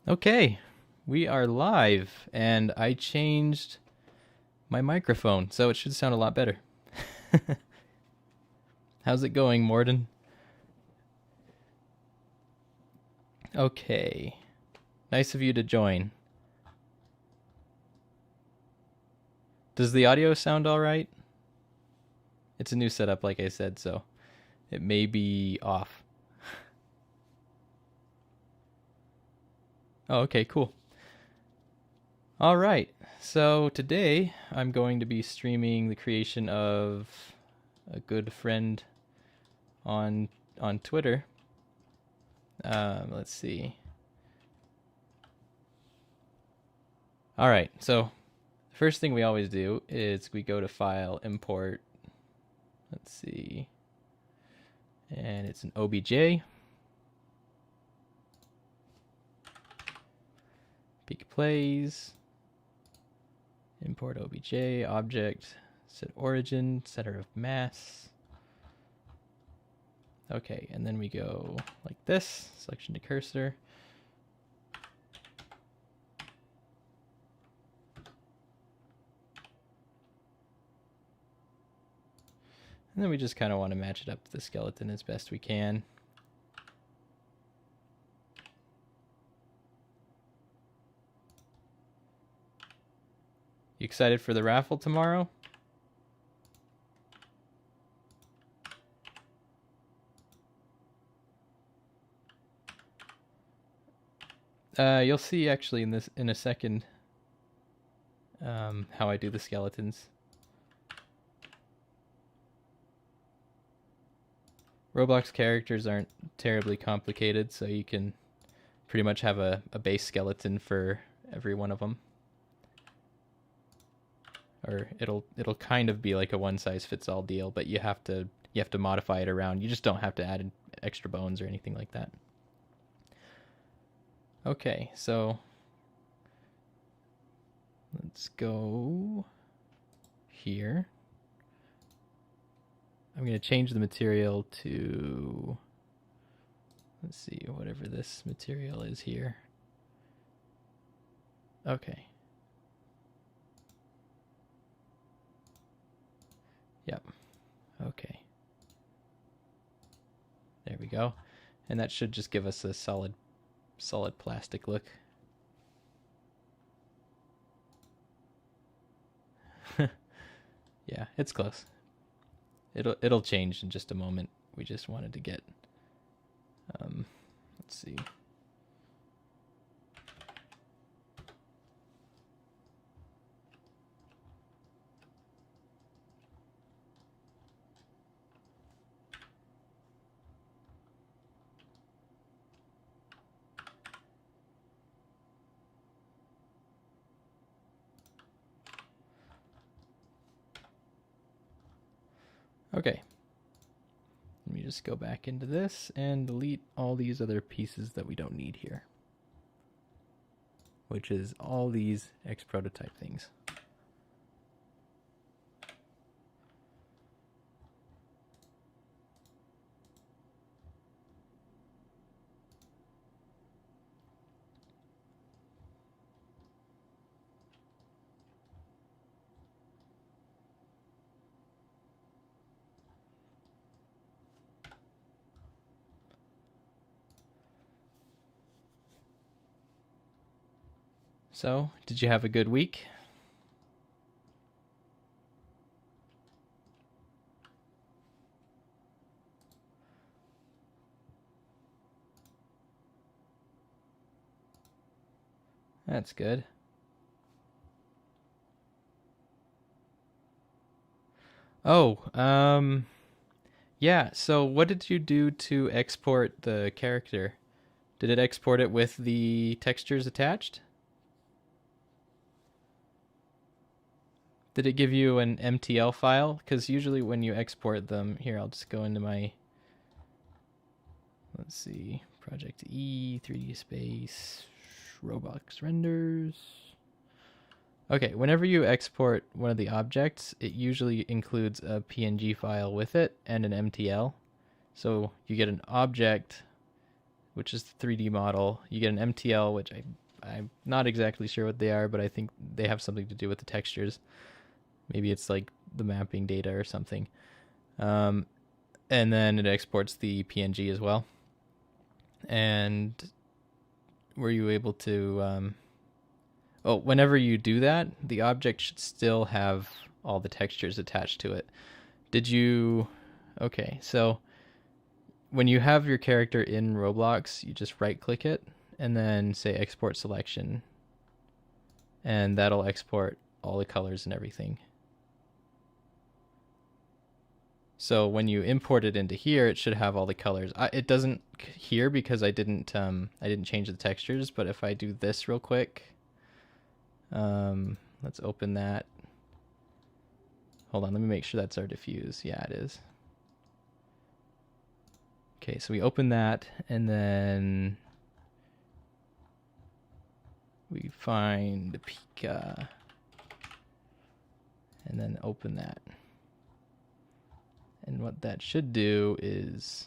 Okay, we are live, and I changed my microphone, so it should sound a lot better. How's it going, Morden? Okay, nice of you to join. Does the audio sound alright? It's a new setup, like I said, so it may be off. Oh, okay, cool. Alright, so today I'm going to be streaming the creation of a good friend on Twitter. Let's see. All right, so the first thing we always do is we go to File, Import. Let's see. And it's an OBJ. PikaPlays. Import OBJ, object, set origin, center of mass. Okay, and then we go like this, selection to cursor. And then we just kind of want to match it up to the skeleton as best we can. You excited for the raffle tomorrow? You'll see actually in a second how I do the skeletons. Roblox characters aren't terribly complicated, so you can pretty much have a base skeleton for every one of them. Or it'll kind of be like a one size fits all deal, but you have to modify it around. You just don't have to add in extra bones or anything like that. Okay, so let's go here. I'm going to change the material to, let's see, whatever this material is here. Okay. Yep. Okay. There we go. And that should just give us a solid plastic look. Yeah, it's close. It'll change in just a moment. We just wanted to get let's see. Okay. Let me just go back into this and delete all these other pieces that we don't need here, which is all these X prototype things. So, did you have a good week? That's good. Oh, yeah, so what did you do to export the character? Did it export it with the textures attached? Did it give you an MTL file? Because usually when you export them, here, I'll just go into my, let's see, Project E, 3D Space, Roblox Renders. Okay, whenever you export one of the objects, it usually includes a PNG file with it and an MTL. So you get an object which is the 3D model. You get an MTL, which I'm not exactly sure what they are, but I think they have something to do with the textures. Maybe it's like the mapping data or something. And then it exports the PNG as well. And were you able to... whenever you do that, the object should still have all the textures attached to it. Did you... Okay, so when you have your character in Roblox, you just right-click it and then say export selection. And that'll export all the colors and everything. So when you import it into here, it should have all the colors. It doesn't here because I didn't change the textures. But if I do this real quick, let's open that. Hold on, let me make sure that's our diffuse. Yeah, it is. Okay, so we open that, and then we find the Pika, and then open that. And what that should do is...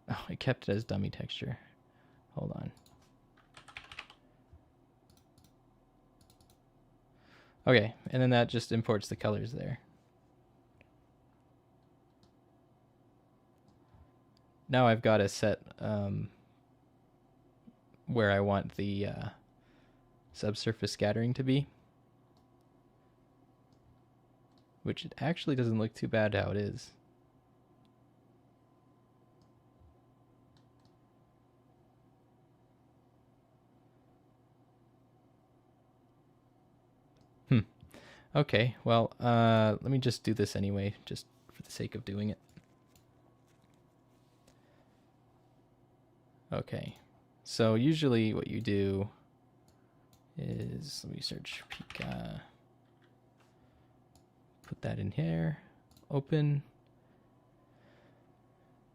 Oh, I kept it as dummy texture. Hold on. Okay, and then that just imports the colors there. Now I've got to set where I want the subsurface scattering to be. Which it actually doesn't look too bad how it is. Okay, well, let me just do this anyway, just for the sake of doing it. Okay, so usually what you do is, let me search Pika, put that in here, open,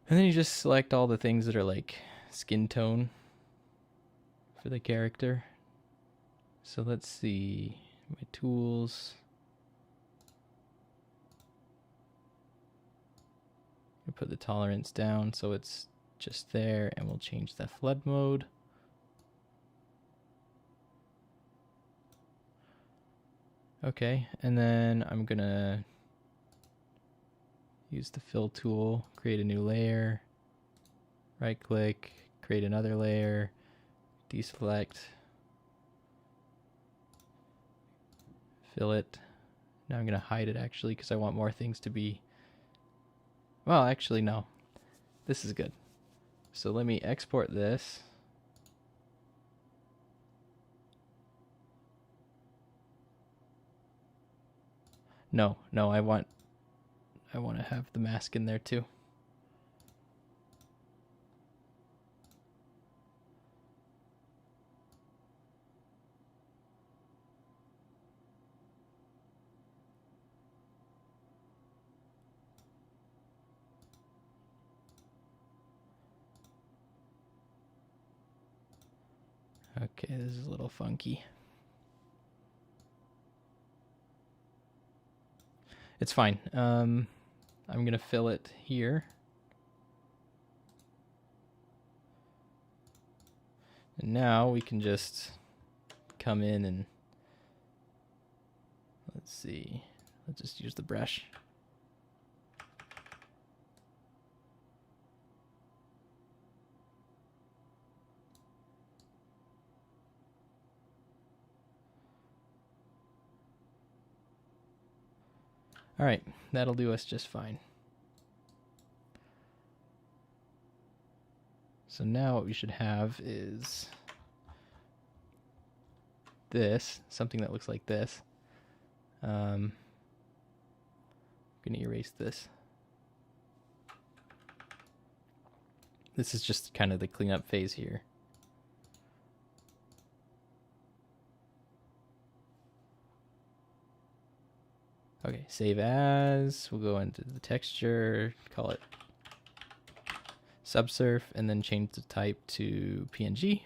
and then you just select all the things that are like skin tone for the character. So let's see, my tools. I put the tolerance down so it's just there, and we'll change the flood mode. Okay, and then I'm gonna use the fill tool, create a new layer, right click, create another layer, deselect, fill it. Now I'm gonna hide it actually because I want more things to be... Well, actually no, this is good. So let me export this. No, I want to have the mask in there too. Okay, this is a little funky. It's fine. I'm gonna fill it here. And now we can just come in and let's see. Let's just use the brush. All right, that'll do us just fine. So now what we should have is this, something that looks like this. I'm gonna erase this. This is just kind of the cleanup phase here. Okay, save as. We'll go into the texture, call it subsurf, and then change the type to PNG.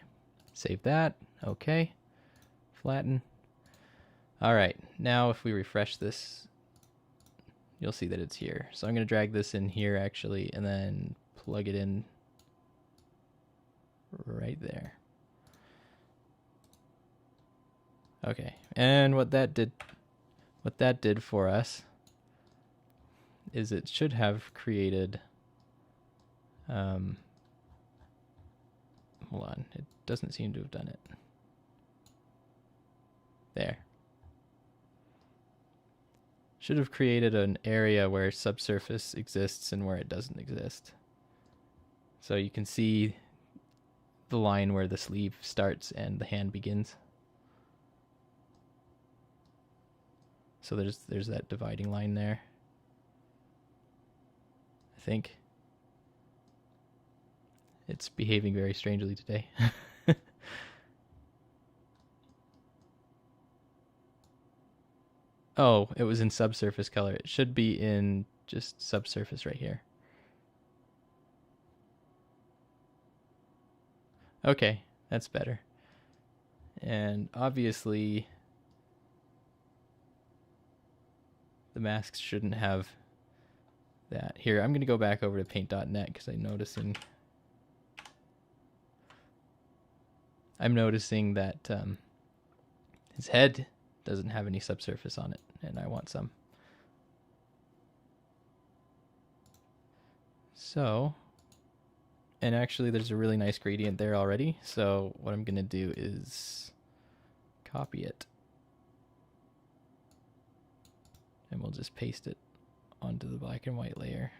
Save that. Okay. Flatten. All right. Now if we refresh this, you'll see that it's here. So I'm going to drag this in here actually, and then plug it in right there. Okay, and what that did for us is it should have created, hold on, it doesn't seem to have done it. There. Should have created an area where subsurface exists and where it doesn't exist. So you can see the line where the sleeve starts and the hand begins. So there's that dividing line there, I think. It's behaving very strangely today. Oh, it was in subsurface color. It should be in just subsurface right here. Okay, that's better. And obviously the masks shouldn't have that. Here, I'm going to go back over to paint.net because I'm noticing that his head doesn't have any subsurface on it, and I want some. So, and actually there's a really nice gradient there already, so what I'm going to do is copy it, and we'll just paste it onto the black and white layer.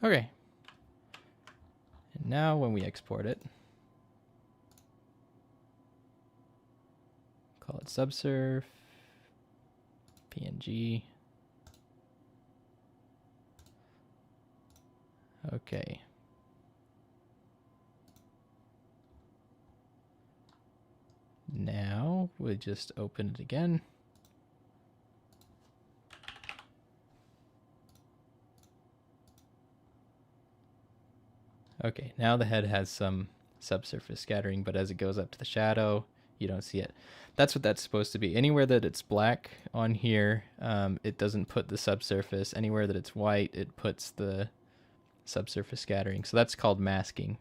Okay. And now when we export it, call it subsurf, PNG. Okay. Now we just open it again. Okay, now the head has some subsurface scattering, but as it goes up to the shadow, you don't see it. That's what that's supposed to be. Anywhere that it's black on here, it doesn't put the subsurface. Anywhere that it's white, it puts the subsurface scattering. So that's called masking.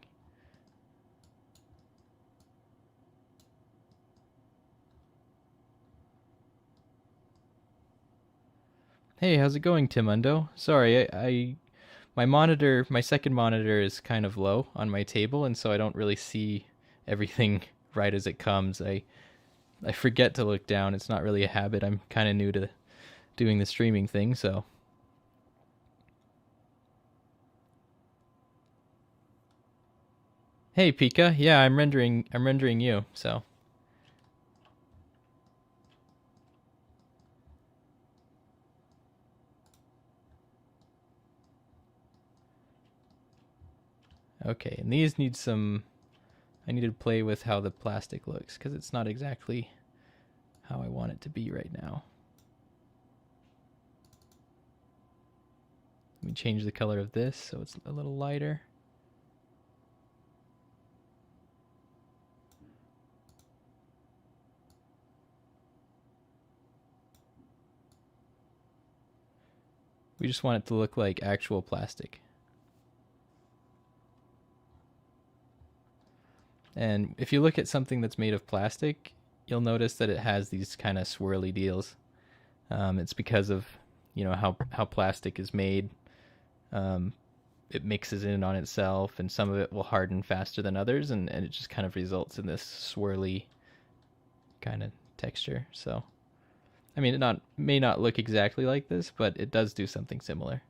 Hey, how's it going, Timundo? Sorry, my second monitor is kind of low on my table, and so I don't really see everything right as it comes. I forget to look down. It's not really a habit. I'm kind of new to doing the streaming thing, so. Hey, Pika. Yeah, I'm rendering you, so. Okay, and these need some, I need to play with how the plastic looks because it's not exactly how I want it to be right now. Let me change the color of this so it's a little lighter. We just want it to look like actual plastic. And if you look at something that's made of plastic, you'll notice that it has these kind of swirly deals. It's because of, how plastic is made. It mixes in on itself, and some of it will harden faster than others, and it just kind of results in this swirly kind of texture. So, I mean, it may not look exactly like this, but it does do something similar.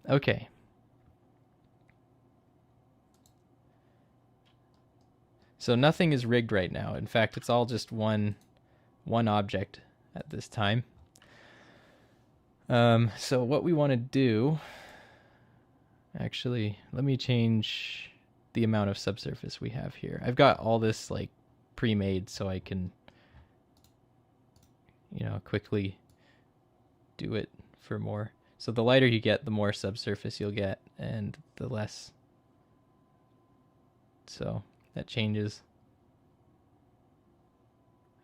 Okay. So nothing is rigged right now. In fact, it's all just one object at this time. So what we want to do, actually, let me change the amount of subsurface we have here. I've got all this like pre-made so I can, quickly do it for more So the lighter you get, the more subsurface you'll get, and the less. So that changes.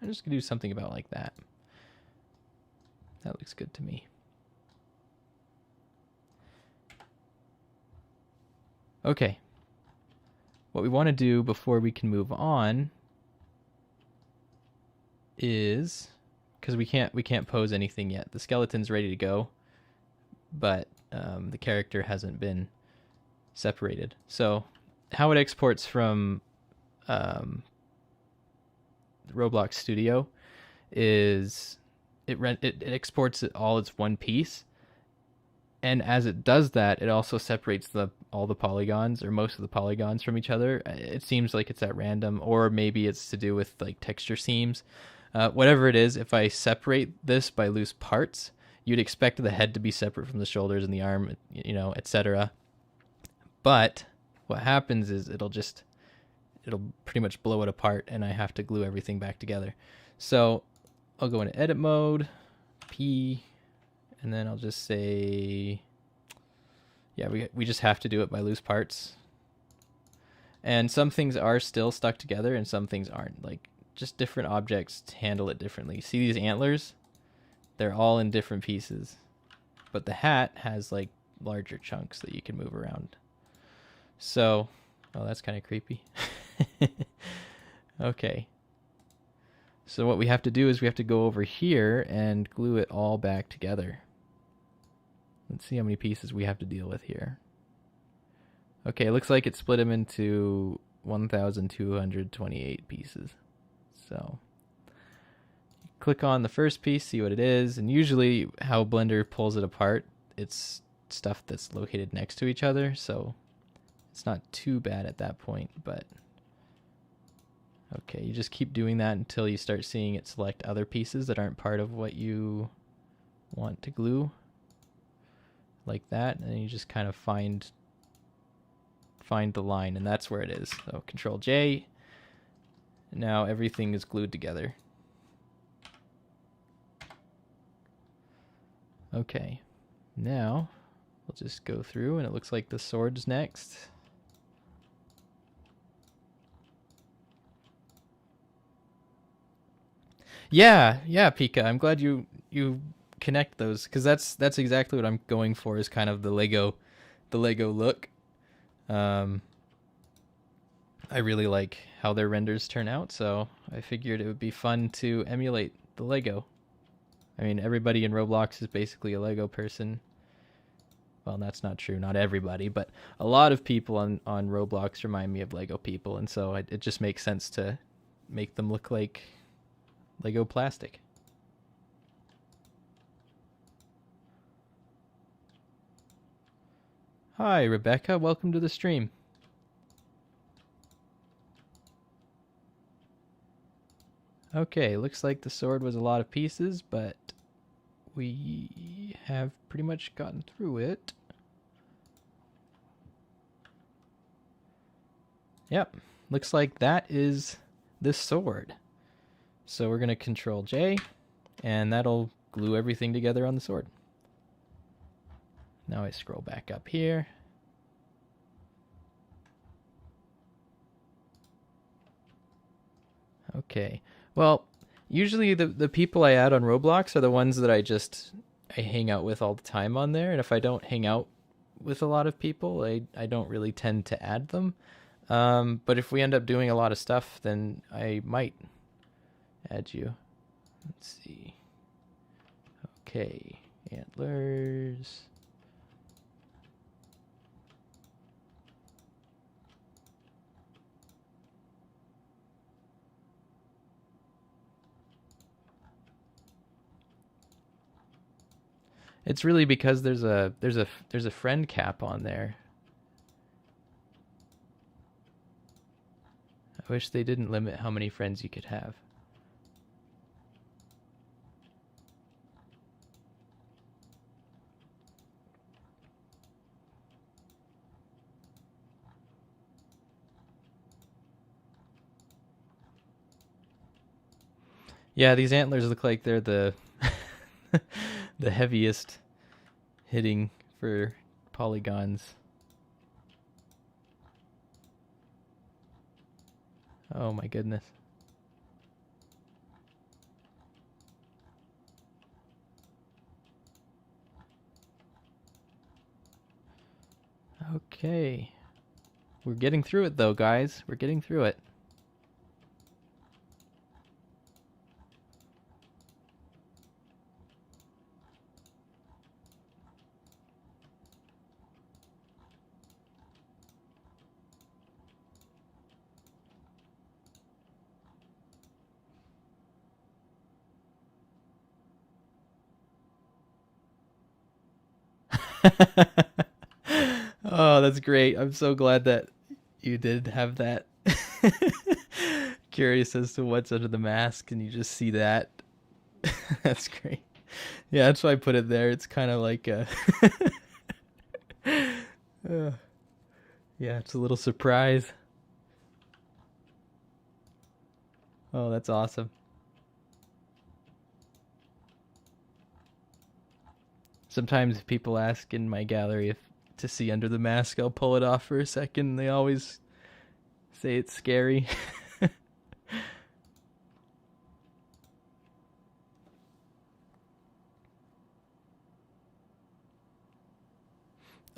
I'm just gonna do something about like that. That looks good to me. Okay. What we want to do before we can move on is, because we can't pose anything yet. The skeleton's ready to go, but the character hasn't been separated. So how it exports from Roblox Studio is it exports it all as one piece, and as it does that, it also separates all the polygons, or most of the polygons, from each other. It seems like it's at random, or maybe it's to do with like texture seams. Whatever it is, if I separate this by loose parts, you'd expect the head to be separate from the shoulders and the arm, etc. But what happens is it'll pretty much blow it apart, and I have to glue everything back together. So I'll go into edit mode, P, and then I'll just say, yeah, we just have to do it by loose parts. And some things are still stuck together and some things aren't. Like, just different objects handle it differently. See these antlers? They're all in different pieces. But the hat has like larger chunks that you can move around. So, oh, that's kind of creepy. Okay. So what we have to do is we have to go over here and glue it all back together. Let's see how many pieces we have to deal with here. Okay, it looks like it split them into 1,228 pieces. So click on the first piece, see what it is, and usually how Blender pulls it apart, it's stuff that's located next to each other, so it's not too bad at that point, but okay, you just keep doing that until you start seeing it select other pieces that aren't part of what you want to glue, like that, and you just kind of find the line, and that's where it is. So Control J, now everything is glued together. Okay, now we'll just go through, and it looks like the sword's next. Yeah, Pika. I'm glad you connect those, because that's exactly what I'm going for, is kind of the Lego look. I really like how their renders turn out, so I figured it would be fun to emulate the Lego. I mean, everybody in Roblox is basically a Lego person. Well, that's not true, not everybody, but a lot of people on Roblox remind me of Lego people, and so it just makes sense to make them look like Lego plastic. Hi, Rebecca. Welcome to the stream. Okay, looks like the sword was a lot of pieces, but we have pretty much gotten through it. Yep, looks like that is this sword. So we're going to Control J, and that'll glue everything together on the sword. Now I scroll back up here. Okay. Well, usually the people I add on Roblox are the ones that I hang out with all the time on there. And if I don't hang out with a lot of people, I don't really tend to add them. But if we end up doing a lot of stuff, then I might add you. Let's see. Okay. Antlers. It's really because there's a friend cap on there. I wish they didn't limit how many friends you could have. Yeah, these antlers look like they're the the heaviest hitting for polygons. Oh my goodness. Okay. We're getting through it though, guys. We're getting through it. Oh, that's great. I'm so glad that you did have that. Curious as to what's under the mask, and you just see that. That's great. Yeah, that's why I put it there. It's kind of like a. Yeah, it's a little surprise. Oh, that's awesome. Sometimes people ask in my gallery if to see under the mask. I'll pull it off for a second. They always say it's scary.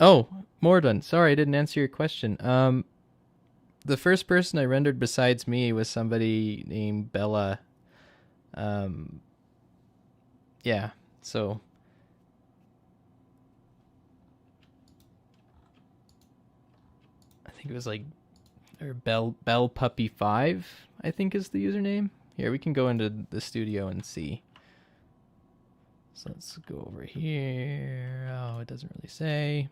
Oh, Mordun, sorry I didn't answer your question. The first person I rendered besides me was somebody named Bella. Um, yeah, so I think it was like or Bell Puppy 5, I think is the username. Here, we can go into the studio and see. So let's go over here. Oh, it doesn't really say.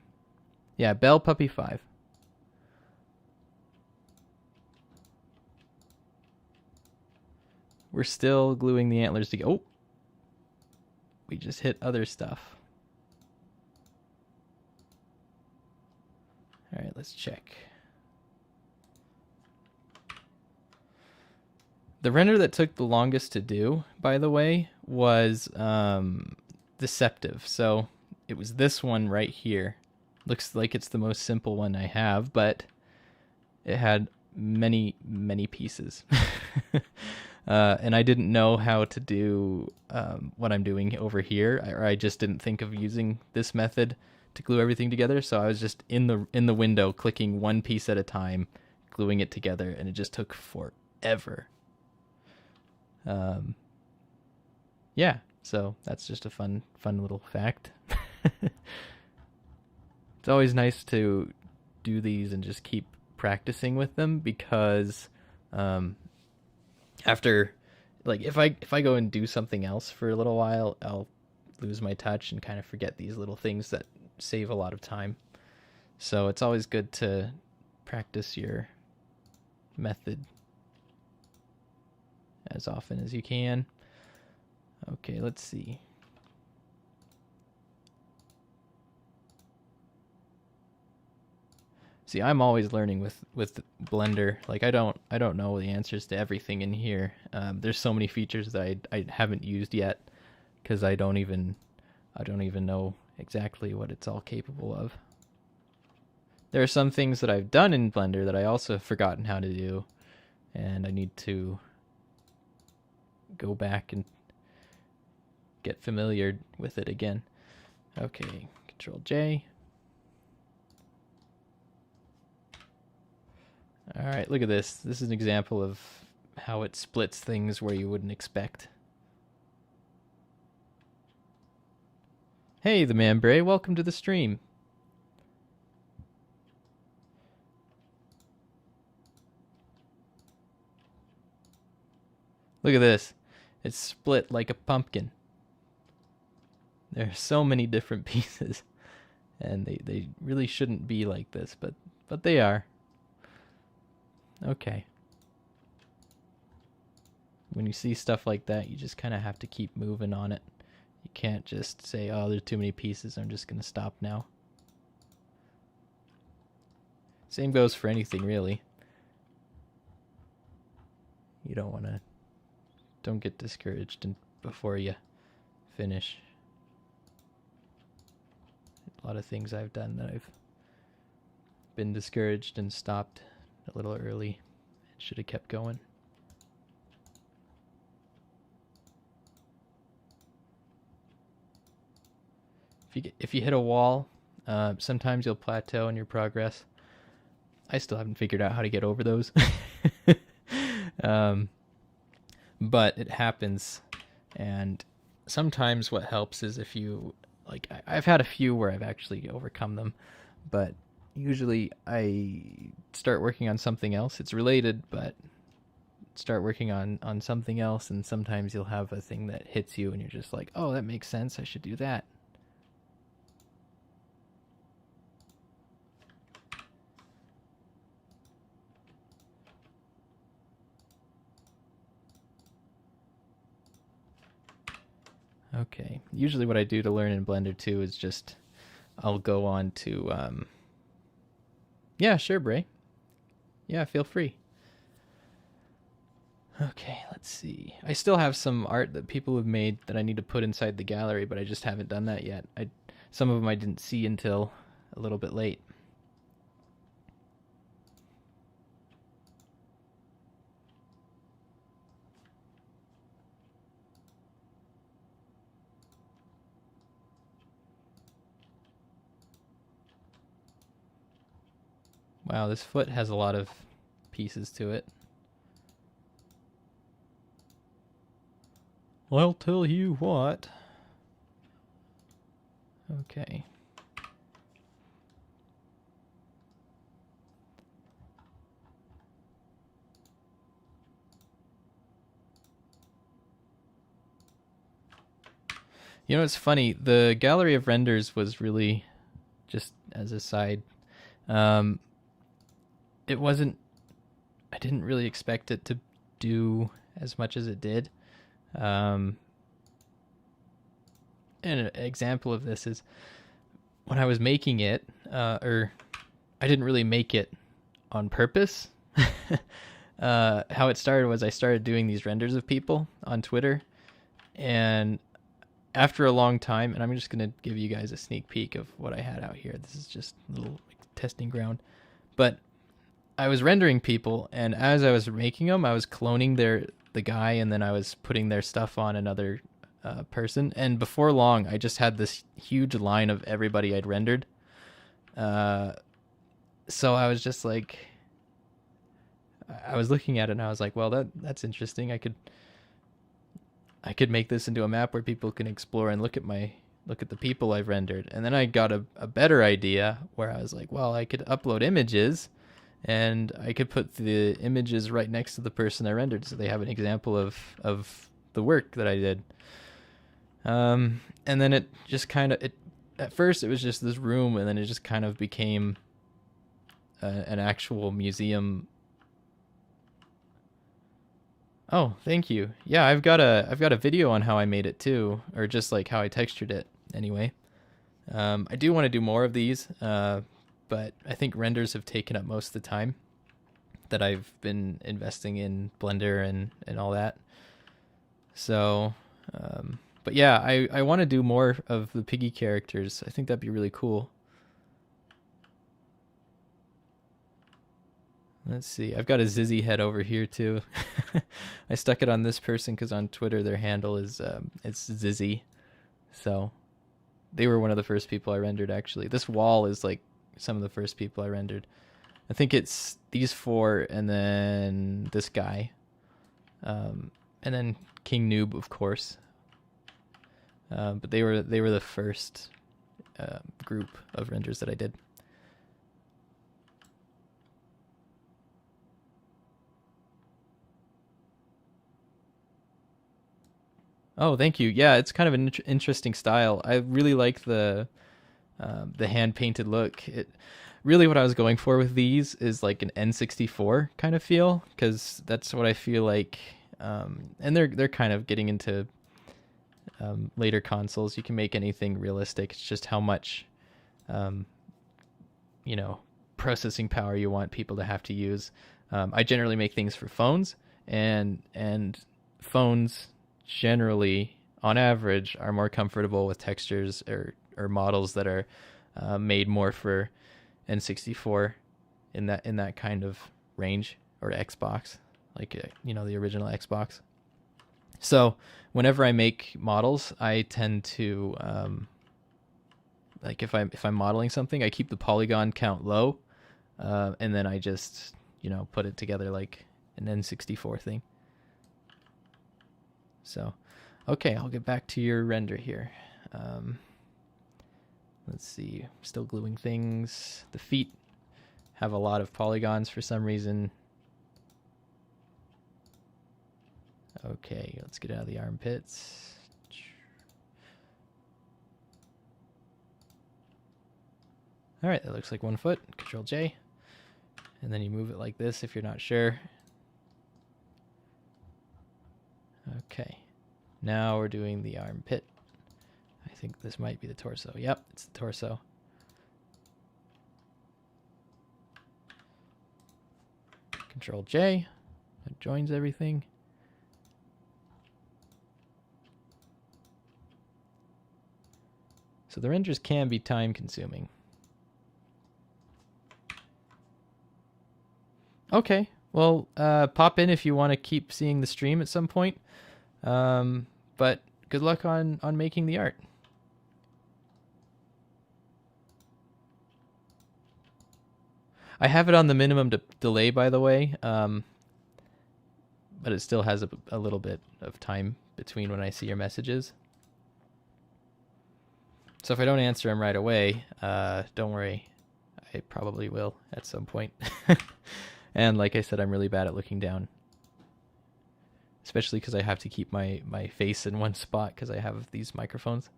Yeah, Bell Puppy 5. We're still gluing the antlers together. Oh, we just hit other stuff. All right, let's check. The render that took the longest to do, by the way, was Deceptive. So it was this one right here. Looks like it's the most simple one I have, but it had many, many pieces. And I didn't know how to do what I'm doing over here, or I just didn't think of using this method to glue everything together. So I was just in the window clicking one piece at a time, gluing it together, and it just took forever. Yeah, so that's just a fun little fact. It's always nice to do these and just keep practicing with them because after, like, if I go and do something else for a little while, I'll lose my touch and kind of forget these little things that save a lot of time. So it's always good to practice your method as often as you can. Okay, let's see. See, I'm always learning with Blender. Like I don't know the answers to everything in here. There's so many features that I haven't used yet because I don't even know exactly what it's all capable of. There are some things that I've done in Blender that I also have forgotten how to do, and I need to go back and get familiar with it again. Okay, Control J. All right, look at this. This is an example of how it splits things where you wouldn't expect. Hey, the Man Bray, welcome to the stream. Look at this. It's split like a pumpkin. There are so many different pieces, and they really shouldn't be like this, but they are. Okay. When you see stuff like that, you just kind of have to keep moving on it. You can't just say, oh, there's too many pieces, I'm just going to stop now. Same goes for anything, really. You don't get discouraged before you finish. a lot of things I've done that I've been discouraged and stopped a little early. Should have kept going. If you hit a wall, sometimes you'll plateau in your progress. I still haven't figured out how to get over those. But it happens, and sometimes what helps is if you, like, I've had a few where I've actually overcome them, but usually I start working on something else. It's related, but start working on something else, and sometimes you'll have a thing that hits you and you're just like, oh, that makes sense, I should do that. Okay, usually what I do to learn in Blender too is just, I'll go on to, yeah, sure, Bray. Yeah, feel free. Okay, let's see. I still have some art that people have made that I need to put inside the gallery, but I just haven't done that yet. Some of them I didn't see until a little bit late. Wow, this foot has a lot of pieces to it. I'll tell you what. Okay. You know, it's funny. The gallery of renders was really, just as a side, it wasn't, I didn't really expect it to do as much as it did. And an example of this is when I was making it, or I didn't really make it on purpose. How it started was I started doing these renders of people on Twitter, and after a long time, and I'm just going to give you guys a sneak peek of what I had out here. This is just a little testing ground. But I was rendering people, and as I was making them, I was cloning the guy, and then I was putting their stuff on another person. And before long, I just had this huge line of everybody I'd rendered. So I was just like, I was looking at it, and I was like, well, that's interesting. I could make this into a map where people can explore and look at the people I've rendered. And then I got a better idea where I was like, well, I could upload images, and I could put the images right next to the person I rendered, so they have an example of the work that I did. And then it just kind of, at first it was just this room, and then it just kind of became an actual museum. Oh, thank you. Yeah, I've got a video on how I made it too, or just like how I textured it anyway. I do want to do more of these, but I think renders have taken up most of the time that I've been investing in Blender and all that. So, but yeah, I want to do more of the Piggy characters. I think that'd be really cool. Let's see. I've got a Zizzy head over here too. I stuck it on this person because on Twitter their handle is it's Zizzy. So they were one of the first people I rendered, actually. This wall is like some of the first people I rendered. I think it's these four, and then this guy, and then King Noob, of course. But they were the first group of renders that I did. Oh, thank you. Yeah, it's kind of an interesting style. I really like the hand painted look. It really, what I was going for with these is like an N64 kind of feel, because that's what I feel like. And they're kind of getting into later consoles. You can make anything realistic. It's just how much, processing power you want people to have to use. I generally make things for phones, and phones generally, on average, are more comfortable with textures or models that are made more for N64 in that kind of range, or Xbox, like the original Xbox. So whenever I make models, I tend to like if I'm modeling something, I keep the polygon count low, and then I just put it together like an N64 thing. So, okay, I'll get back to your render here. Let's see, still gluing things. The feet have a lot of polygons for some reason. Okay, let's get out of the armpits. All right, that looks like 1 foot. Control J. And then you move it like this if you're not sure. Okay, now we're doing the armpit. I think this might be the torso. Yep, it's the torso. Control J. That joins everything. So the renders can be time consuming. Okay, well, pop in if you want to keep seeing the stream at some point. But good luck on making the art. I have it on the minimum delay, by the way, but it still has a little bit of time between when I see your messages. So if I don't answer them right away, don't worry. I probably will at some point. And like I said, I'm really bad at looking down. Especially because I have to keep my face in one spot because I have these microphones.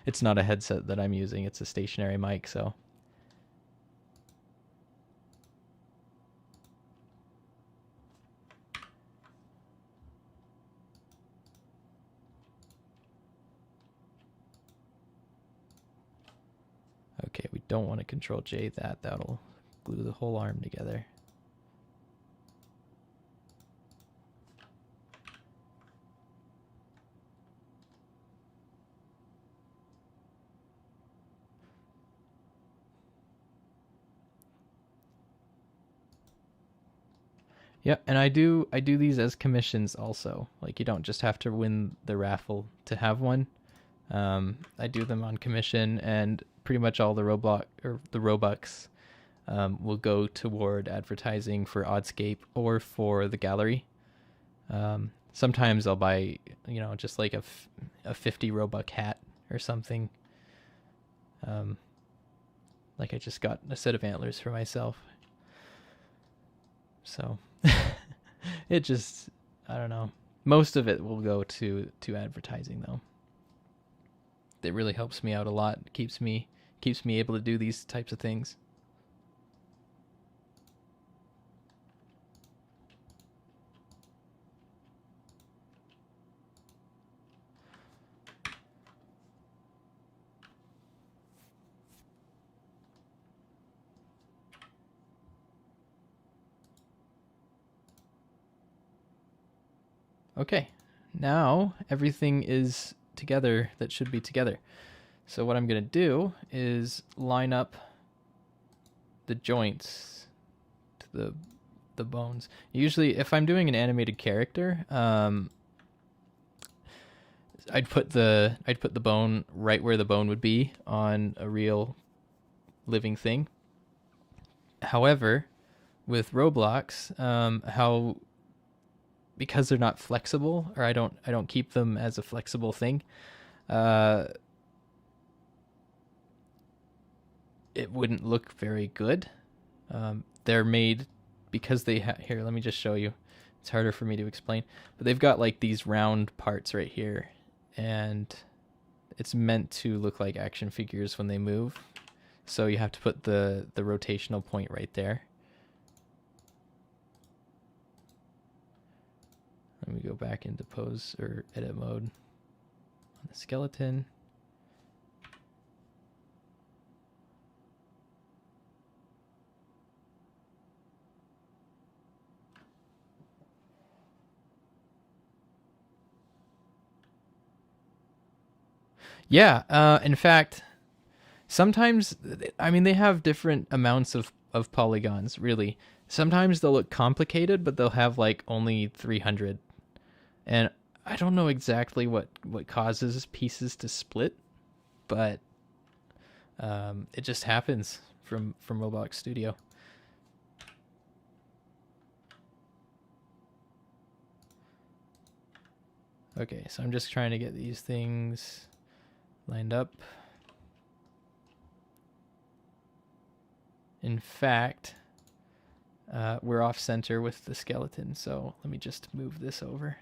It's not a headset that I'm using, it's a stationary mic, so. Okay, we don't want to Control J that. That'll glue the whole arm together. Yeah, and I do these as commissions also. Like you don't just have to win the raffle to have one. I do them on commission, and pretty much all the Robux will go toward advertising for Oddscape or for the gallery. Sometimes I'll buy, just like a 50 Robux hat or something. Like I just got a set of antlers for myself. So it just, I don't know. Most of it will go to advertising though. It really helps me out a lot. It keeps me able to do these types of things. Okay, now everything is together that should be together. So what I'm going to do is line up the joints to the bones. Usually, if I'm doing an animated character, I'd put the bone right where the bone would be on a real living thing. However, with Roblox, because they're not flexible, or I don't keep them as a flexible thing, it wouldn't look very good. They're made because they here, let me just show you. It's harder for me to explain, but they've got like these round parts right here, and it's meant to look like action figures when they move. So you have to put the rotational point right there. Let me go back into pose or edit mode on the skeleton. Yeah, in fact, sometimes, I mean, they have different amounts of polygons, really. Sometimes they'll look complicated, but they'll have like only 300. And I don't know exactly what causes pieces to split, but it just happens from Roblox Studio. Okay, so I'm just trying to get these things lined up. In fact, we're off center with the skeleton, so let me just move this over.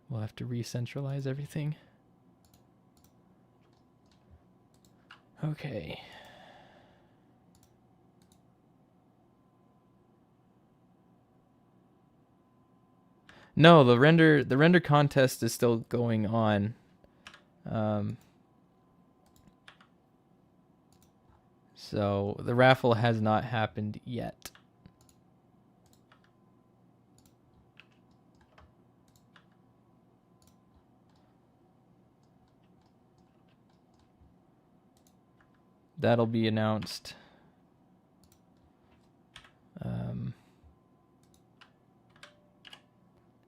We'll have to re-centralize everything. Okay. No, the render contest is still going on. So the raffle has not happened yet. That'll be announced.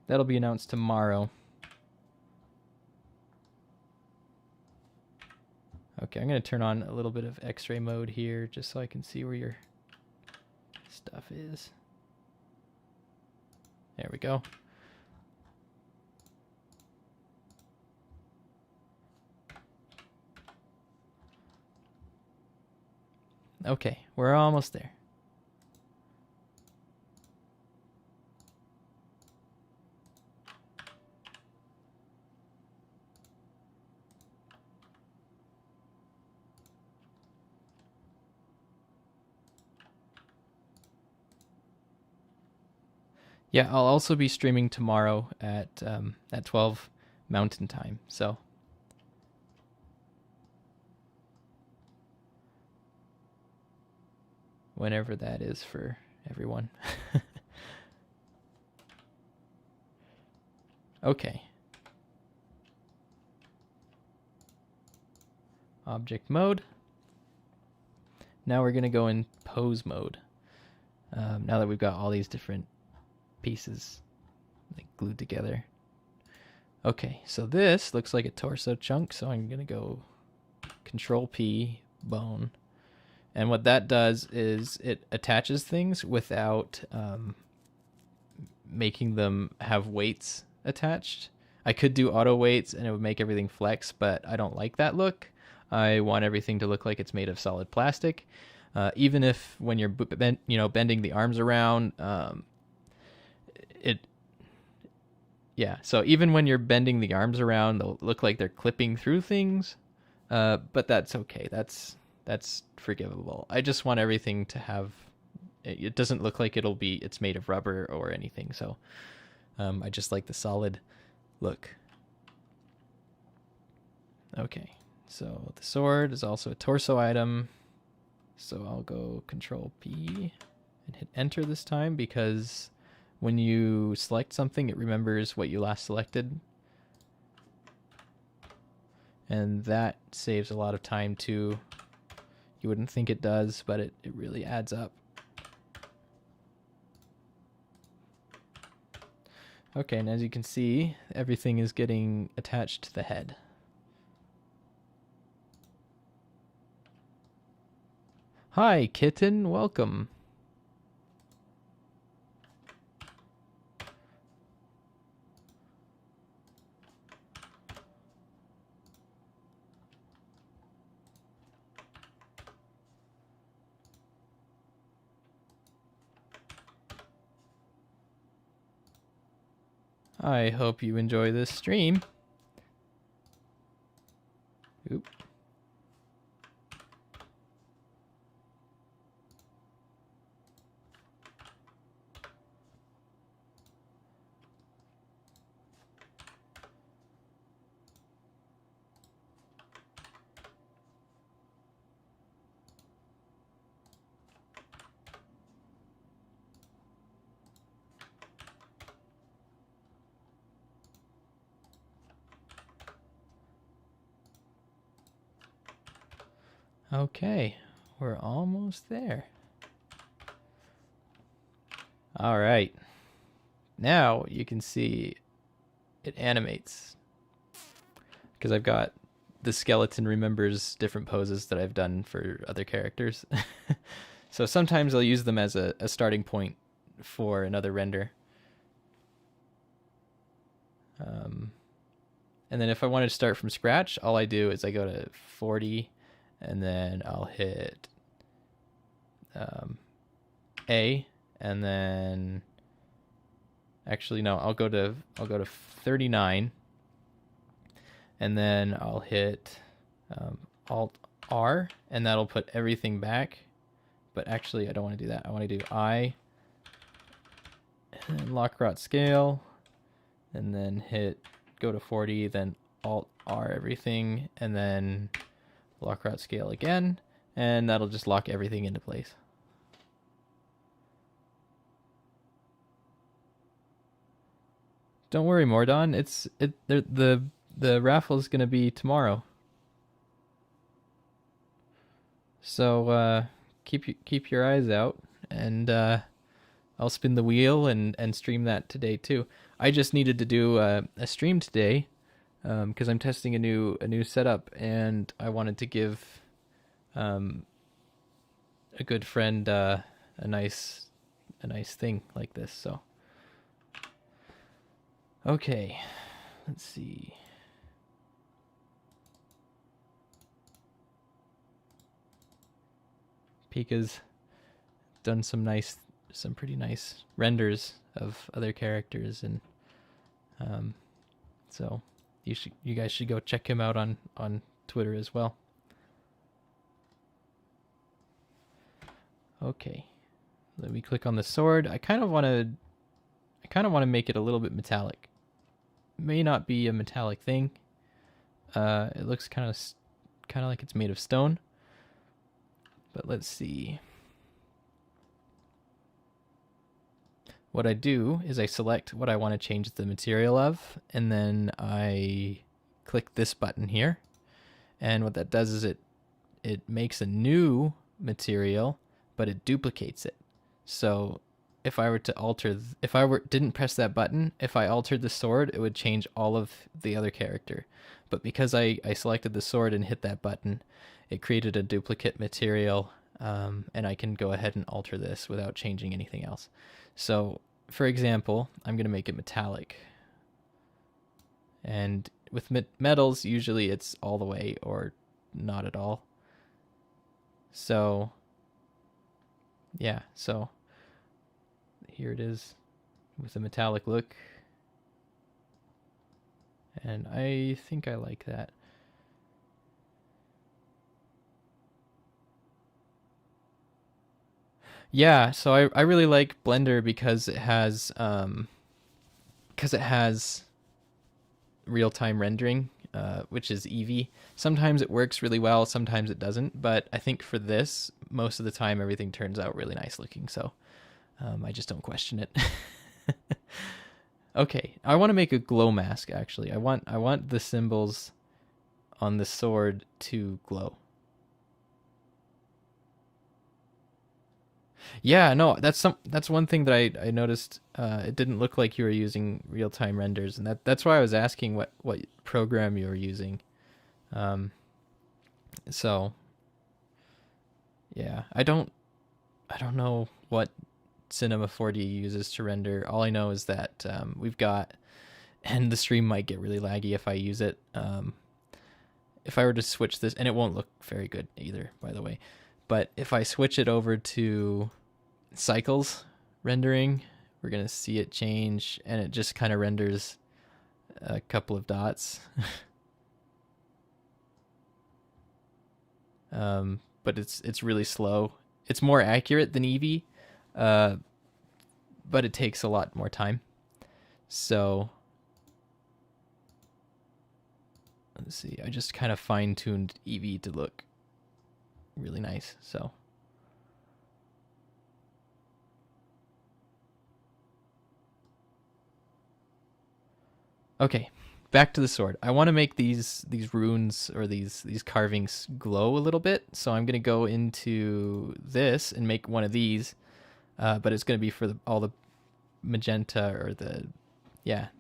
That'll be announced tomorrow. Okay, I'm going to turn on a little bit of X-ray mode here just so I can see where your stuff is. There we go. Okay, we're almost there. Yeah, I'll also be streaming tomorrow at 12 Mountain Time. So whenever that is for everyone. Okay. Object mode. Now we're going to go in pose mode. Now that we've got all these different pieces like glued together. Okay, so this looks like a torso chunk, so I'm going to go Control P, bone. And what that does is it attaches things without making them have weights attached. I could do auto weights and it would make everything flex, but I don't like that look. I want everything to look like it's made of solid plastic. Even if when you're bending the arms around, so even when you're bending the arms around, they'll look like they're clipping through things. But that's okay. That's forgivable. I just want everything to have. It doesn't look like it's made of rubber or anything. So I just like the solid look. Okay, so the sword is also a torso item. So I'll go Control P and hit enter this time because when you select something, it remembers what you last selected. And that saves a lot of time too. You wouldn't think it does, but it really adds up. Okay, and as you can see, everything is getting attached to the head. Hi, kitten, welcome. I hope you enjoy this stream. Oop. Okay, we're almost there. All right. Now you can see it animates because I've got the skeleton remembers different poses that I've done for other characters. So sometimes I'll use them as a starting point for another render. And then if I wanted to start from scratch, all I do is I go to 40 and then I'll hit A, and then actually no, I'll go to 39, and then I'll hit Alt R, and that'll put everything back. But actually, I don't want to do that. I want to do I and lock rot scale, and then go to 40, then Alt R everything, and then lock rot scale again, and that'll just lock everything into place. Don't worry, Mordon. The raffle is gonna be tomorrow. So keep your eyes out, and I'll spin the wheel and stream that today too. I just needed to do a stream today because I'm testing a new setup, and I wanted to give a good friend a nice thing like this. So okay, let's see. Pika's done some pretty nice renders of other characters, and so you guys should go check him out on Twitter as well. Okay, let me click on the sword. I kind of want to make it a little bit metallic. It may not be a metallic thing. It looks kind of like it's made of stone. But let's see. What I do is I select what I want to change the material of, and then I click this button here. And what that does is it makes a new material, but it duplicates it. So if I were to didn't press that button, if I altered the sword, it would change all of the other character. But because I selected the sword and hit that button, it created a duplicate material, and I can go ahead and alter this without changing anything else. So, for example, I'm going to make it metallic. And with metals, usually it's all the way or not at all. So, yeah, so here it is with a metallic look. And I think I like that. Yeah, so I really like Blender because it has real-time rendering, which is Eevee. Sometimes it works really well, sometimes it doesn't, but I think for this, most of the time everything turns out really nice looking, so I just don't question it. Okay, I want to make a glow mask actually. I want the symbols on the sword to glow. Yeah, no, that's one thing that I noticed. It didn't look like you were using real time renders, and that's why I was asking what program you were using. So yeah, I don't know what Cinema 4D uses to render. All I know is that we've got, and the stream might get really laggy if I use it. If I were to switch this, and it won't look very good either, by the way. But if I switch it over to cycles rendering, we're going to see it change, and it just kind of renders a couple of dots. But it's really slow. It's more accurate than Eevee, but it takes a lot more time. So let's see. I just kind of fine-tuned Eevee to look really nice. So okay, back to the sword. I want to make these runes or these carvings glow a little bit. So I'm gonna go into this and make one of these, but it's gonna be for all the magenta or the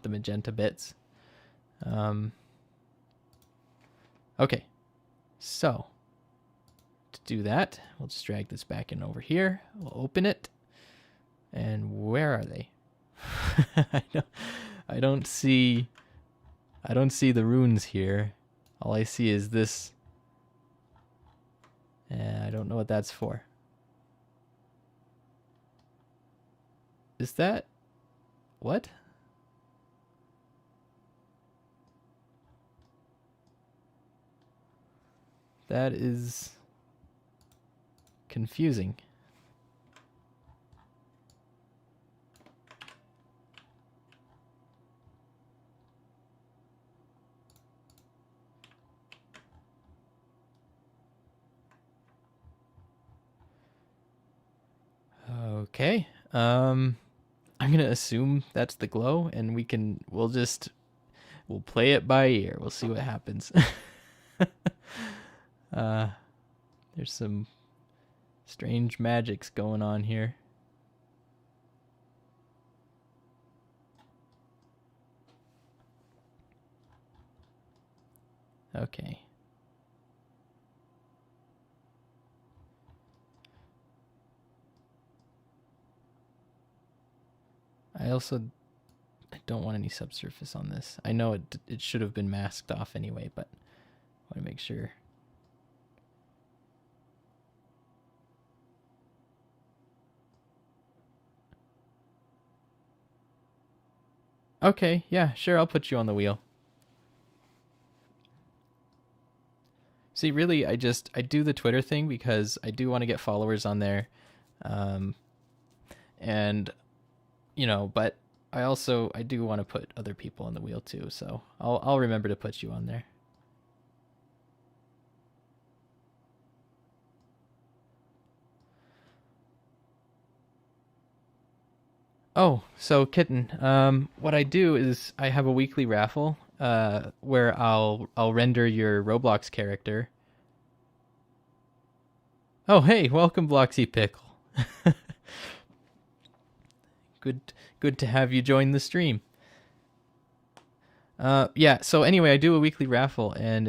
magenta bits. Okay, so to do that, we'll just drag this back in over here. We'll open it, and where are they? I don't see the runes here. All I see is this. I don't know what that's for. Is that what? That is confusing. Okay. I'm gonna assume that's the glow, and we'll play it by ear. We'll see what happens. There's some strange magics going on here. Okay. I don't want any subsurface on this. I know it should have been masked off anyway, but I want to make sure. Okay, yeah, sure, I'll put you on the wheel. See, really, I do the Twitter thing because I do want to get followers on there. And, but I do want to put other people on the wheel too, so I'll remember to put you on there. Oh, so Kitten, what I do is I have a weekly raffle where I'll render your Roblox character. Oh, hey, welcome Bloxy Pickle. Good to have you join the stream. Yeah, so anyway, I do a weekly raffle, and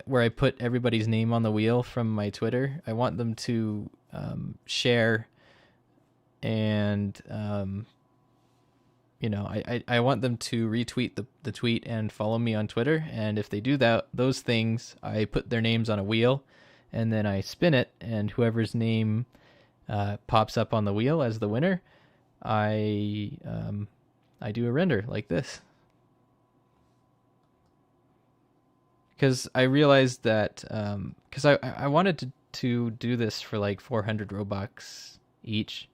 where I put everybody's name on the wheel from my Twitter, I want them to share, and I want them to retweet the tweet and follow me on Twitter, and if they do those things, I put their names on a wheel, and then I spin it, and whoever's name pops up on the wheel as the winner, I do a render like this. Because I realized that because I wanted to do this for like 400 Robux each,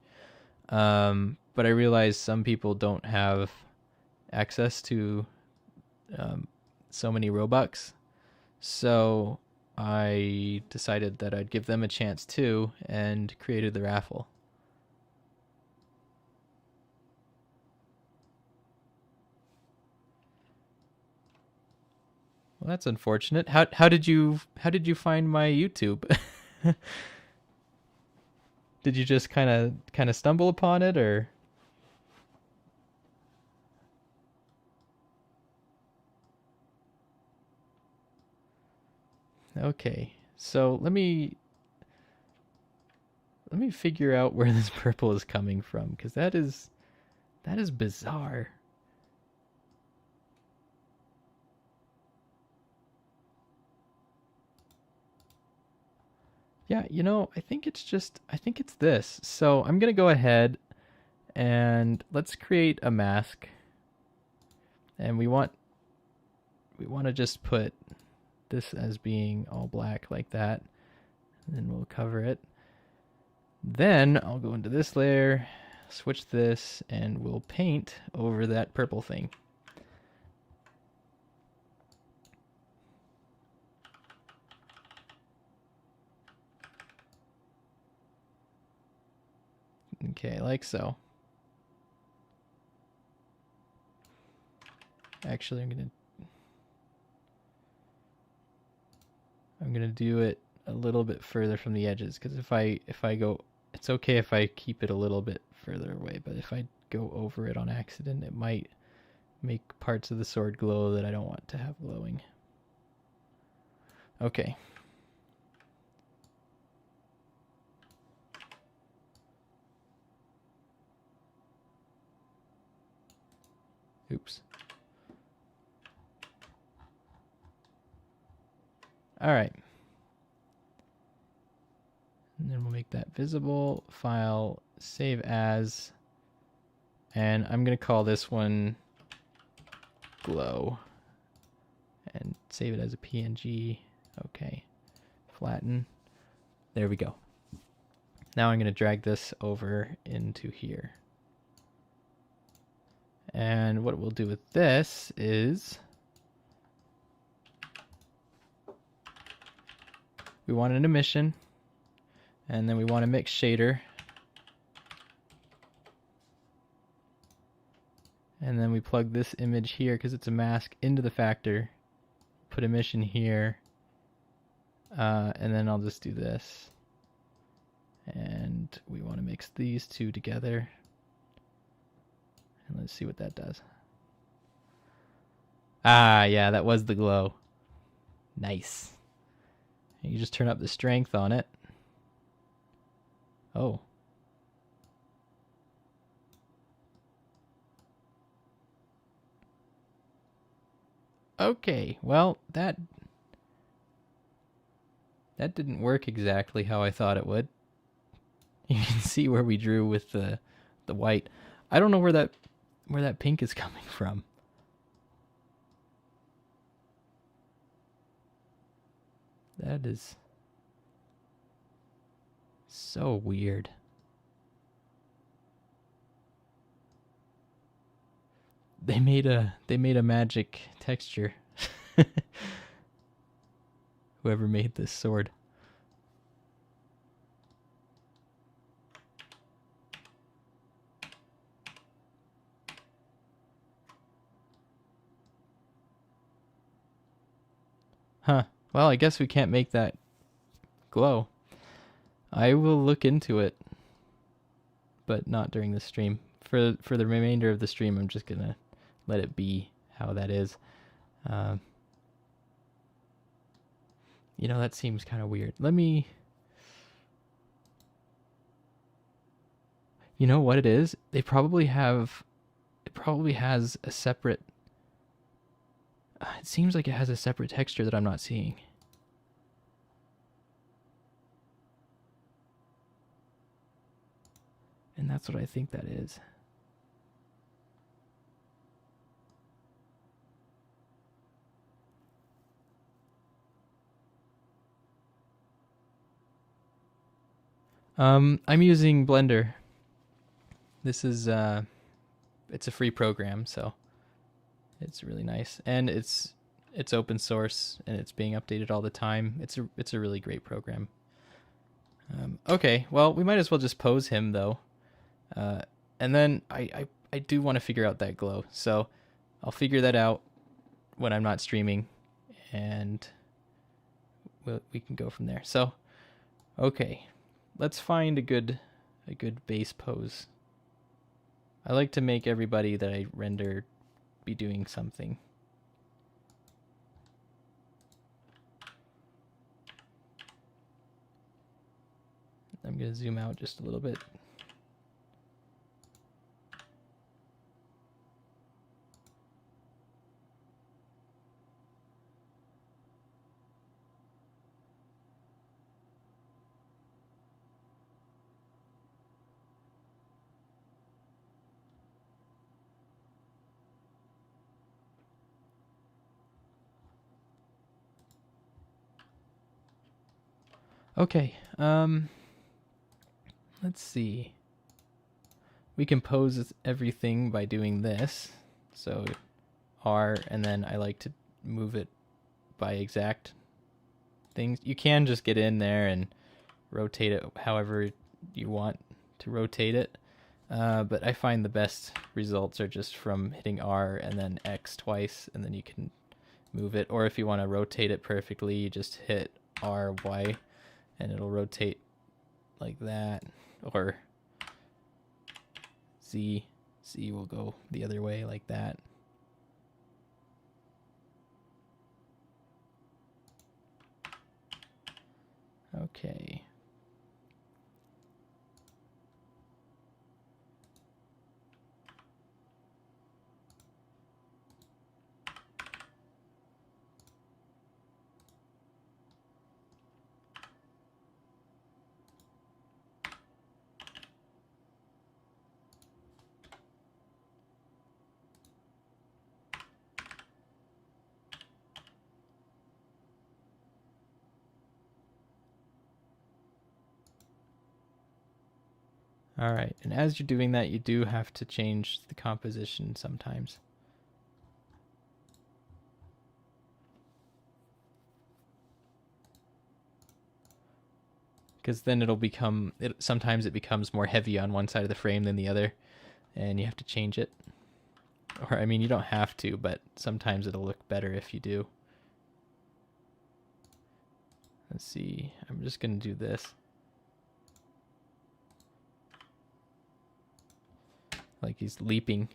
but I realized some people don't have access to so many Robux, so I decided that I'd give them a chance too and created the raffle. Well, that's unfortunate. How did you find my YouTube? Did you just kind of stumble upon it, or? Okay, so let me figure out where this purple is coming from, because that is bizarre. Yeah, I think it's this. So I'm gonna go ahead and let's create a mask, and we want to just put this as being all black like that, and then we'll cover it. Then I'll go into this layer, switch this, and we'll paint over that purple thing. Okay, like so. Actually, I'm gonna do it a little bit further from the edges, because if I go, it's okay if I keep it a little bit further away, but if I go over it on accident, it might make parts of the sword glow that I don't want to have glowing. Okay. Oops. All right. And then we'll make that visible. File, save as, and I'm going to call this one glow and save it as a PNG. Okay. Flatten. There we go. Now I'm going to drag this over into here. And what we'll do with this is we want an emission, and then we want a mix shader, and then we plug this image here because it's a mask into the factor, put emission here, and then I'll just do this, and we want to mix these two together, and let's see what that does. Ah, yeah, that was the glow. Nice. You just turn up the strength on it. Oh. Okay, well, that didn't work exactly how I thought it would. You can see where we drew with the white. I don't know where that pink is coming from. That is so weird. They made a magic texture. Whoever made this sword. Huh. Well, I guess we can't make that glow. I will look into it, but not during the stream. For the remainder of the stream, I'm just gonna let it be how that is. You know, that seems kind of weird. Let me... You know what it is? It probably has a separate... It seems like it has a separate texture that I'm not seeing. And that's what I think that is. I'm using Blender. This is it's a free program, so it's really nice, and it's open source and it's being updated all the time. It's a really great program. Okay, well, we might as well just pose him though, and then I do want to figure out that glow, so I'll figure that out when I'm not streaming, and we can go from there. So, okay, let's find a good base pose. I like to make everybody that I render be doing something. I'm going to zoom out just a little bit. Okay, let's see. We can pose everything by doing this. So R, and then I like to move it by exact things. You can just get in there and rotate it however you want to rotate it. But I find the best results are just from hitting R and then X twice, and then you can move it. Or if you want to rotate it perfectly, you just hit R, Y, and it'll rotate like that. Or Z will go the other way like that. Okay. All right, and as you're doing that, you do have to change the composition sometimes. Because then sometimes it becomes more heavy on one side of the frame than the other, and you have to change it. Or, I mean, you don't have to, but sometimes it'll look better if you do. Let's see, I'm just going to do this. Like he's leaping.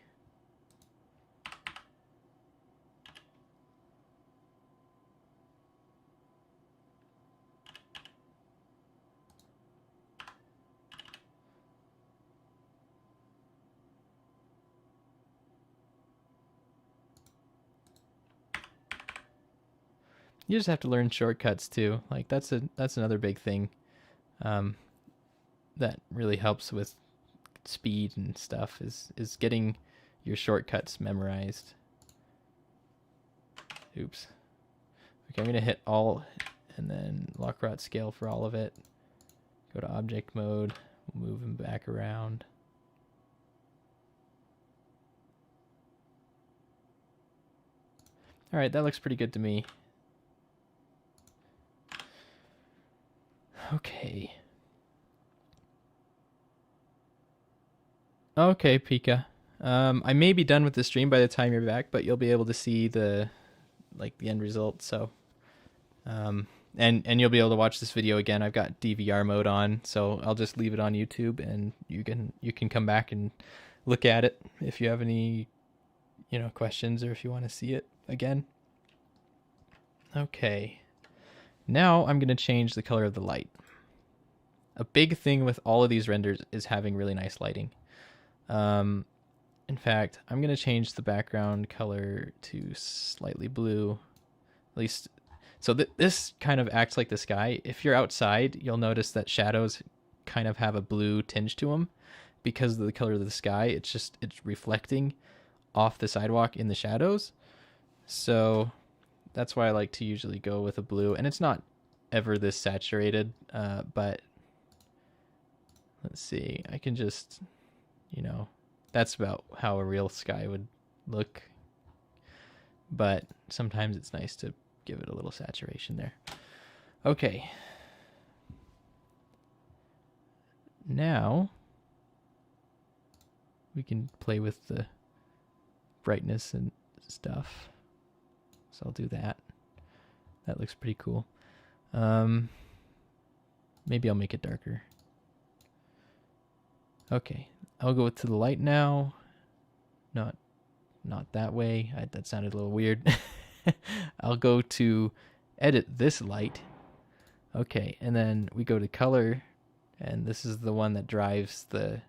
You just have to learn shortcuts too. Like that's another big thing that really helps with speed and stuff is getting your shortcuts memorized. Oops. Okay, I'm gonna hit all and then Lockrot scale for all of it. Go to object mode, move him back around. All right, that looks pretty good to me. Okay. Okay, Pika. I may be done with the stream by the time you're back, but you'll be able to see the end result. So, and you'll be able to watch this video again. I've got DVR mode on, so I'll just leave it on YouTube, and you can come back and look at it if you have any, questions or if you want to see it again. Okay. Now I'm going to change the color of the light. A big thing with all of these renders is having really nice lighting. In fact, I'm going to change the background color to slightly blue. At least, so this kind of acts like the sky. If you're outside, you'll notice that shadows kind of have a blue tinge to them because of the color of the sky. It's reflecting off the sidewalk in the shadows. So that's why I like to usually go with a blue. And it's not ever this saturated, but let's see. I can just, that's about how a real sky would look. But sometimes it's nice to give it a little saturation there. Okay. Now we can play with the brightness and stuff. So I'll do that. That looks pretty cool. Maybe I'll make it darker. Okay, I'll go to the light now. Not that way. That sounded a little weird. I'll go to edit this light. Okay, and then we go to color, and this is the one that drives the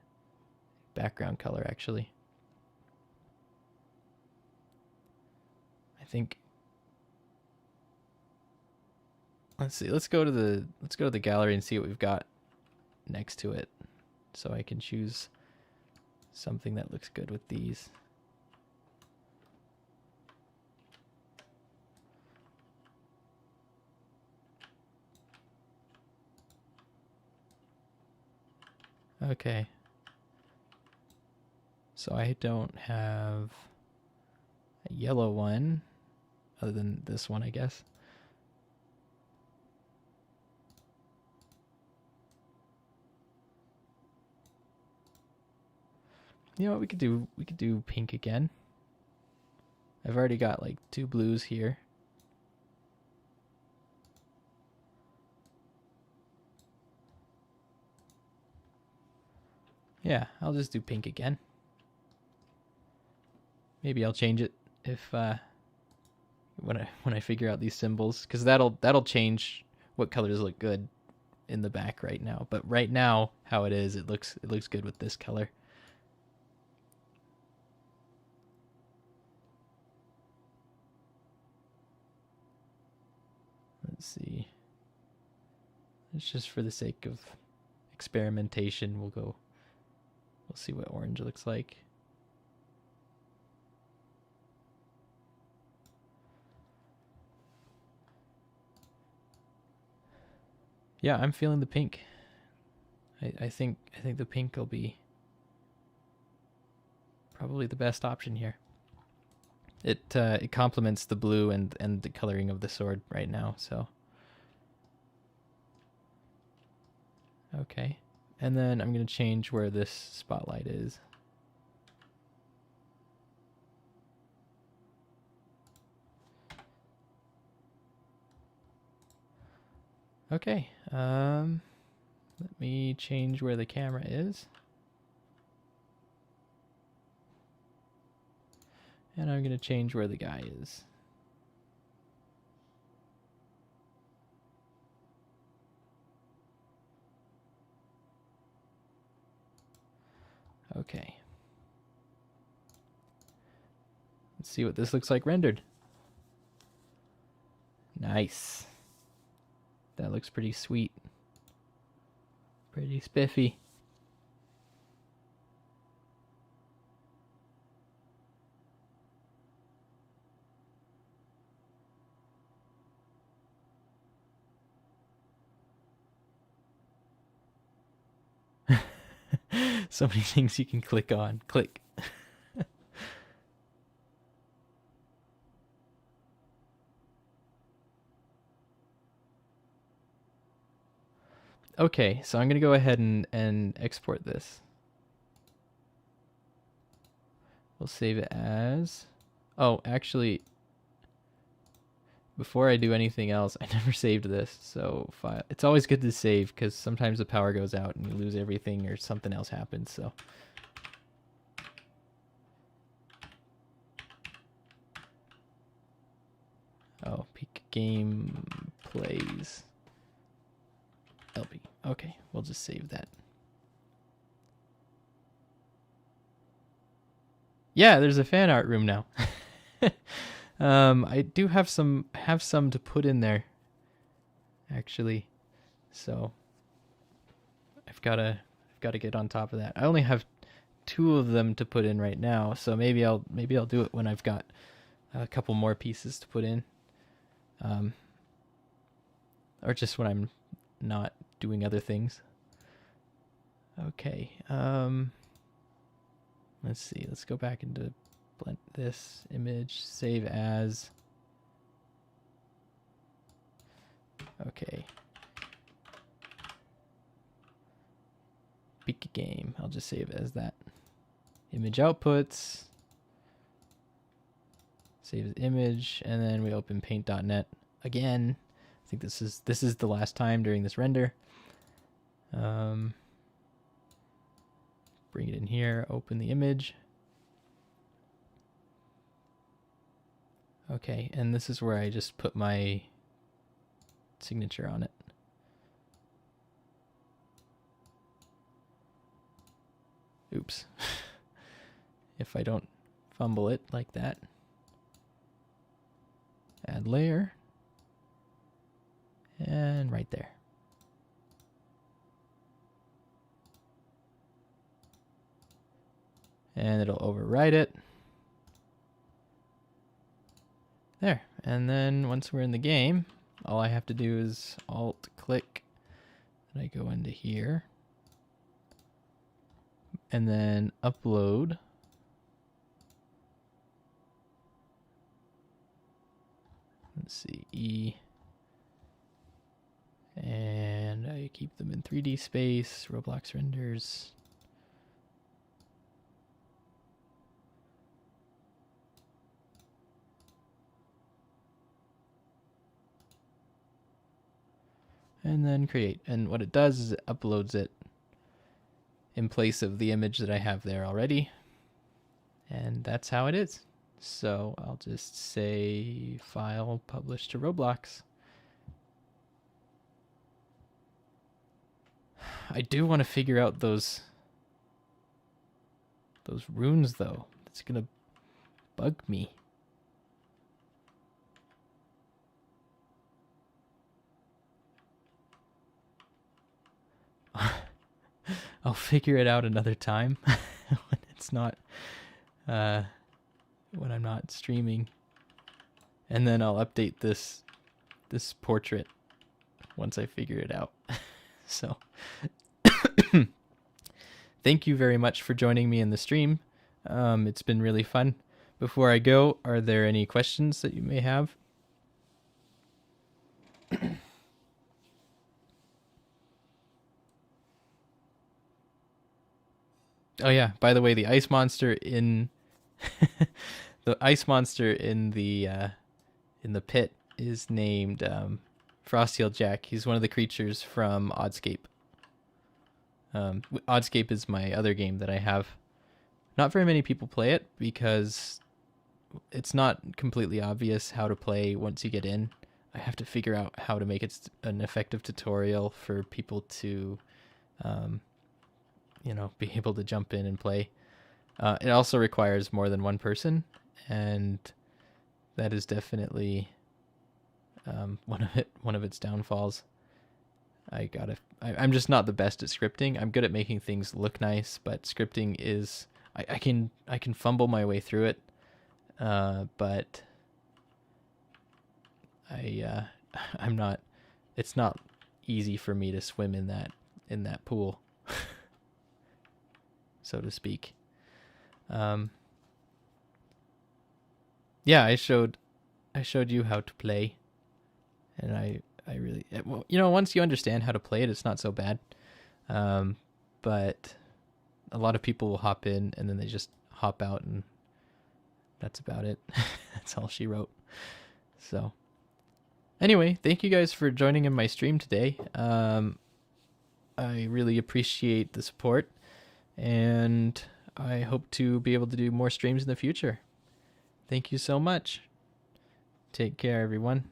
background color actually. I think. Let's see. Let's go to the gallery and see what we've got next to it, so I can choose something that looks good with these. Okay. So I don't have a yellow one other than this one, I guess. You know what, we could do pink again. I've already got like 2 blues here. Yeah, I'll just do pink again. Maybe I'll change it if when I figure out these symbols, because that'll change what colors look good in the back right now. But right now, how it is, it looks good with this color. Let's see. It's just for the sake of experimentation. We'll see what orange looks like. Yeah, I'm feeling the pink. I think the pink will be probably the best option here. It complements the blue and the coloring of the sword right now, so. Okay. And then I'm going to change where this spotlight is. Okay. Let me change where the camera is. And I'm going to change where the guy is. Okay. Let's see what this looks like rendered. Nice. That looks pretty sweet. Pretty spiffy. So many things you can click on. Click. Okay, so I'm going to go ahead and export this. We'll save it as... Oh, actually, before I do anything else, I never saved this. So it's always good to save, because sometimes the power goes out and you lose everything or something else happens. So oh, PikaGameplays LP. Okay, we'll just save that. Yeah, there's a fan art room now. I do have some to put in there, actually. So I've gotta get on top of that. I only have 2 of them to put in right now, so maybe I'll do it when I've got a couple more pieces to put in, or just when I'm not doing other things. Okay. Let's see. Let's go back into blend this image. Save as. Okay. PikaGame. I'll just save it as that. Image outputs. Save as image, and then we open paint.net again. I think this is the last time during this render. Bring it in here, open the image. Okay, and this is where I just put my signature on it. Oops. If I don't fumble it like that. Add layer. And right there. And it'll overwrite it. There. And then once we're in the game, all I have to do is Alt-click, and I go into here, and then upload. Let's see, E. And I keep them in 3D space, Roblox renders. and then create. And what it does is it uploads it in place of the image that I have there already. And that's how it is. So I'll just say file publish to Roblox. I do want to figure out those runes though. It's gonna bug me. I'll figure it out another time when it's not when I'm not streaming, and then I'll update this portrait once I figure it out. So thank you very much for joining me in the stream. It's been really fun. Before I go, are there any questions that you may have? Oh yeah, by the way, the ice monster in the pit is named Frosthill Jack. He's one of the creatures from Oddscape. Oddscape is my other game that I have. Not very many people play it because it's not completely obvious how to play once you get in. I have to figure out how to make it an effective tutorial for people to be able to jump in and play. It also requires more than one person, and that is definitely one of its downfalls. I'm just not the best at scripting. I'm good at making things look nice, but scripting is I can fumble my way through it, but I'm not. It's not easy for me to swim in that pool, so to speak. Yeah, I showed you how to play, and I really, once you understand how to play it, it's not so bad. But a lot of people will hop in and then they just hop out, and that's about it. That's all she wrote. So anyway, thank you guys for joining in my stream today. I really appreciate the support, and I hope to be able to do more streams in the future. Thank you so much. Take care, everyone.